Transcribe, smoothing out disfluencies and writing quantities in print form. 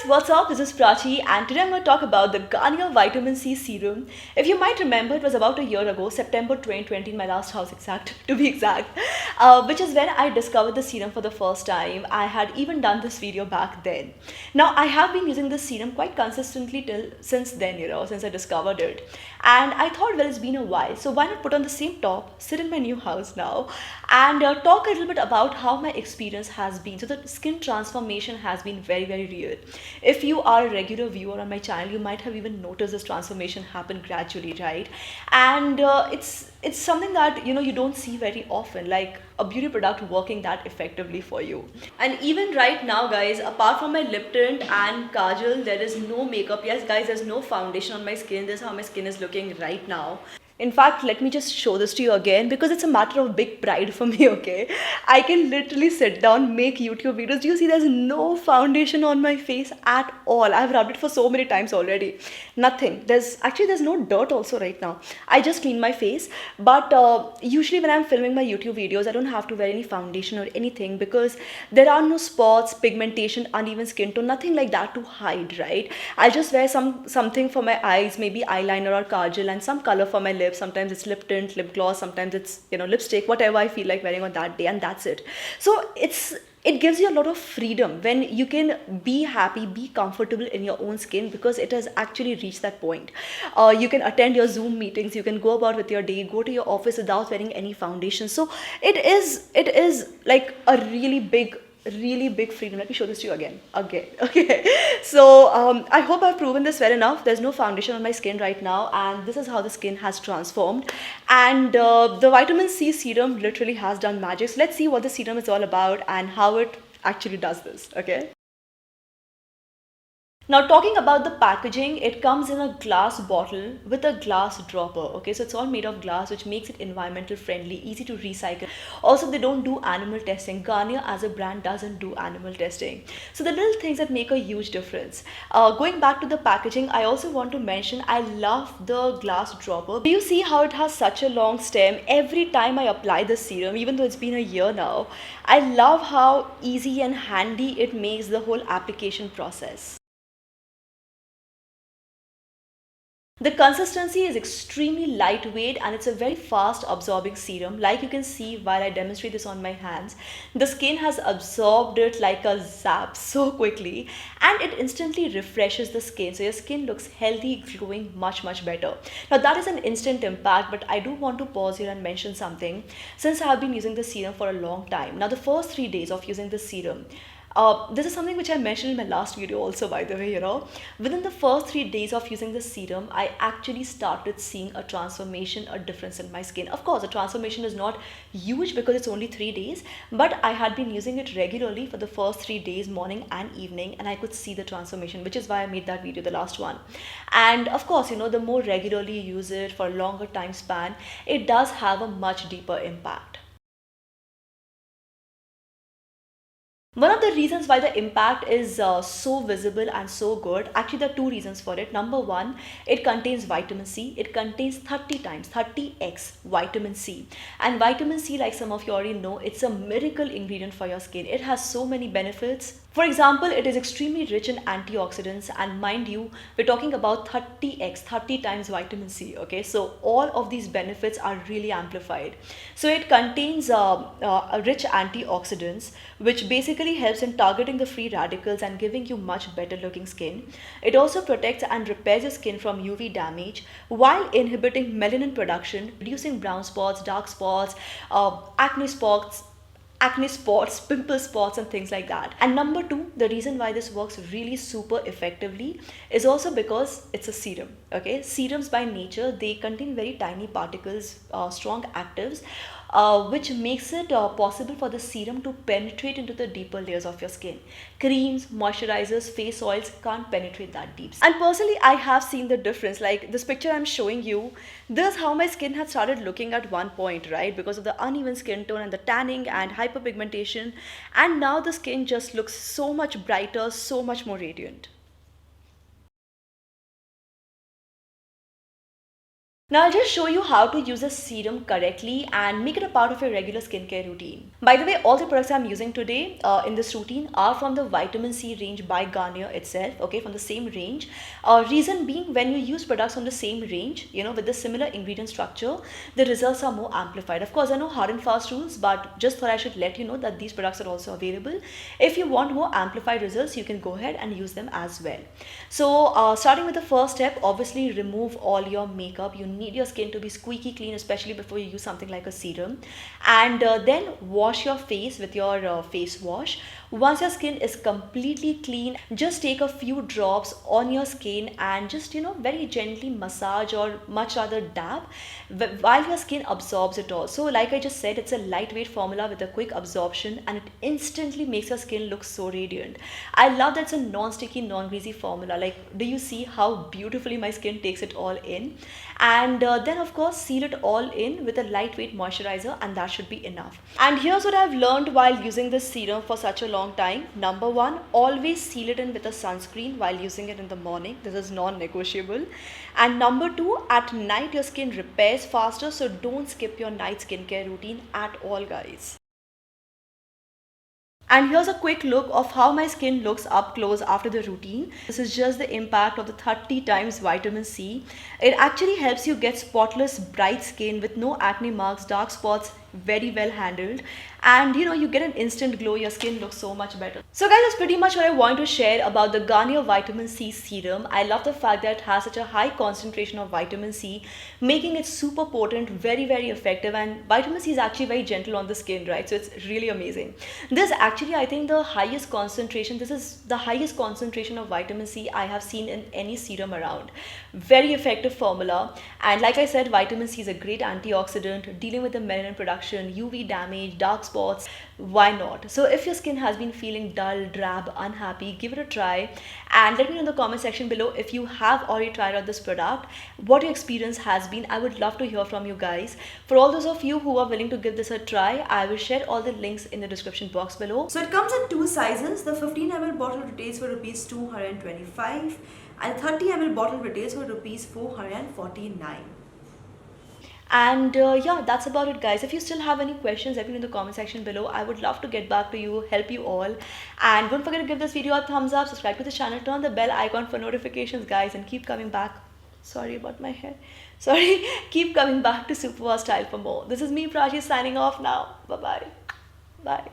what's up? This is Prachi, and today I'm going to talk about the Garnier Vitamin C Serum. If you might remember, it was about a year ago, September 2020, in my last house exact, to be exact, which is when I discovered the serum for the first time. I had even done this video back then. Now, I have been using this serum quite consistently since then, since I discovered it. And I thought, well, it's been a while, so why not put on the same top, sit in my new house now, and talk a little bit about how my experience has been. So, the skin transformation has been very, very real. If you are a regular viewer on my channel, you might have even noticed this transformation happen gradually, right? And it's something that you don't see very often, like a beauty product working that effectively for you. And even right now, guys, apart from my lip tint and kajal, there is no makeup. Yes, guys, there's no foundation on my skin. This is how my skin is looking right now. In fact, let me just show this to you again because it's a matter of big pride for me, okay? I can literally sit down, make YouTube videos. Do you see there's no foundation on my face at all? I've rubbed it for so many times already. Nothing. There's no dirt also right now. I just clean my face. But usually when I'm filming my YouTube videos, I don't have to wear any foundation or anything because there are no spots, pigmentation, uneven skin tone, nothing like that to hide, right? I'll just wear something for my eyes, maybe eyeliner or kajal, and some color for my lips. Sometimes it's lip tint, lip gloss, sometimes it's lipstick, whatever I feel like wearing on that day, and that's it. So it gives you a lot of freedom when you can be happy, be comfortable in your own skin because it has actually reached that point. You can attend your Zoom meetings, you can go about with your day, go to your office without wearing any foundation. So it is like a really big freedom. Let me show this to you again. Okay. So I hope I've proven this well enough. There's no foundation on my skin right now, and this is how the skin has transformed. And the vitamin C serum literally has done magic. So let's see what the serum is all about and how it actually does this. Okay. Now, talking about the packaging, it comes in a glass bottle with a glass dropper. Okay, so it's all made of glass, which makes it environmental friendly, easy to recycle. Also, they don't do animal testing. Garnier as a brand doesn't do animal testing. So the little things that make a huge difference. Going back to the packaging, I also want to mention I love the glass dropper. Do you see how it has such a long stem? Every time I apply the serum, even though it's been a year now, I love how easy and handy it makes the whole application process. The consistency is extremely lightweight and it's a very fast absorbing serum. Like you can see while I demonstrate this on my hands, the skin has absorbed it like a zap so quickly and it instantly refreshes the skin. So your skin looks healthy, glowing, much better. Now that is an instant impact, but I do want to pause here and mention something. Since I have been using the serum for a long time, now the first 3 days of using the serum, this is something which I mentioned in my last video also, by the way, Within the first 3 days of using the serum, I actually started seeing a transformation, a difference in my skin. Of course, the transformation is not huge because it's only 3 days, but I had been using it regularly for the first 3 days, morning and evening, and I could see the transformation, which is why I made that video, the last one. And of course, the more regularly you use it for a longer time span, it does have a much deeper impact. One of the reasons why the impact is so visible and so good, actually there are two reasons for it. Number one, it contains vitamin C. It contains 30 times, 30x vitamin C. And vitamin C, like some of you already know, it's a miracle ingredient for your skin. It has so many benefits. For example, it is extremely rich in antioxidants, and mind you, we're talking about 30x, 30 times vitamin C, okay? So all of these benefits are really amplified. So it contains rich antioxidants, which basically helps in targeting the free radicals and giving you much better looking skin. It also protects and repairs your skin from UV damage while inhibiting melanin production, reducing brown spots, dark spots, acne spots, pimple spots, and things like that. And number two, the reason why this works really super effectively is also because it's a serum. Okay, serums by nature, they contain very tiny particles, strong actives, which makes it possible for the serum to penetrate into the deeper layers of your skin. Creams, moisturizers, face oils can't penetrate that deep. And personally, I have seen the difference. Like this picture I'm showing you, this is how my skin had started looking at one point, right? Because of the uneven skin tone and the tanning and hyperpigmentation. And now the skin just looks so much brighter, so much more radiant. Now I'll just show you how to use a serum correctly and make it a part of your regular skincare routine. By the way, all the products I'm using today in this routine are from the vitamin C range by Garnier itself, okay, from the same range. Reason being, when you use products from the same range, with the similar ingredient structure, the results are more amplified. Of course, I know hard and fast rules, but just thought I should let you know that these products are also available. If you want more amplified results, you can go ahead and use them as well. So starting with the first step, obviously remove all your makeup. You need your skin to be squeaky clean, especially before you use something like a serum. And then wash your face with your face wash. Once your skin is completely clean, just take a few drops on your skin and just very gently massage, or much rather dab, while your skin absorbs it all. So like I just said, it's a lightweight formula with a quick absorption, and it instantly makes your skin look so radiant. I love that it's a non-sticky, non-greasy formula. Like, do you see how beautifully my skin takes it all in? And then of course seal it all in with a lightweight moisturizer, and that should be enough. And here's what I've learned while using this serum for such a long time. Number one, always seal it in with a sunscreen while using it in the morning. This is non-negotiable. And number two, at night your skin repairs faster, so don't skip your night skincare routine at all, guys. And here's a quick look of how my skin looks up close after the routine. This is just the impact of the 30 times vitamin C. It actually helps you get spotless, bright skin with no acne marks, dark spots, very well handled. And you get an instant glow. Your skin looks so much better. So guys, that's pretty much what I want to share about the Garnier Vitamin C Serum. I love the fact that it has such a high concentration of vitamin C, making it super potent, very, very effective. And vitamin C is actually very gentle on the skin, right? So it's really amazing. This actually, I think, this is the highest concentration of vitamin C I have seen in any serum around. Very effective formula. And like I said, vitamin C is a great antioxidant, dealing with the melanin production, UV damage, dark spots. Why not? So if your skin has been feeling dull, drab, unhappy, give it a try, and let me know in the comment section below if you have already tried out this product, what your experience has been. I would love to hear from you guys. For all those of you who are willing to give this a try, I will share all the links in the description box below. So it comes in two sizes. The 15 ml bottle retails for rupees 225 and 30 ml bottle retails for rupees 449. And yeah, that's about it, guys. If you still have any questions, let me know in the comment section below. I would love to get back to you, help you all. And don't forget to give this video a thumbs up, subscribe to the channel, turn on the bell icon for notifications, guys, and keep coming back. Sorry about my hair. Sorry. Keep coming back to Superpower Style for more. This is me, Prachi, signing off now. Bye-bye. Bye.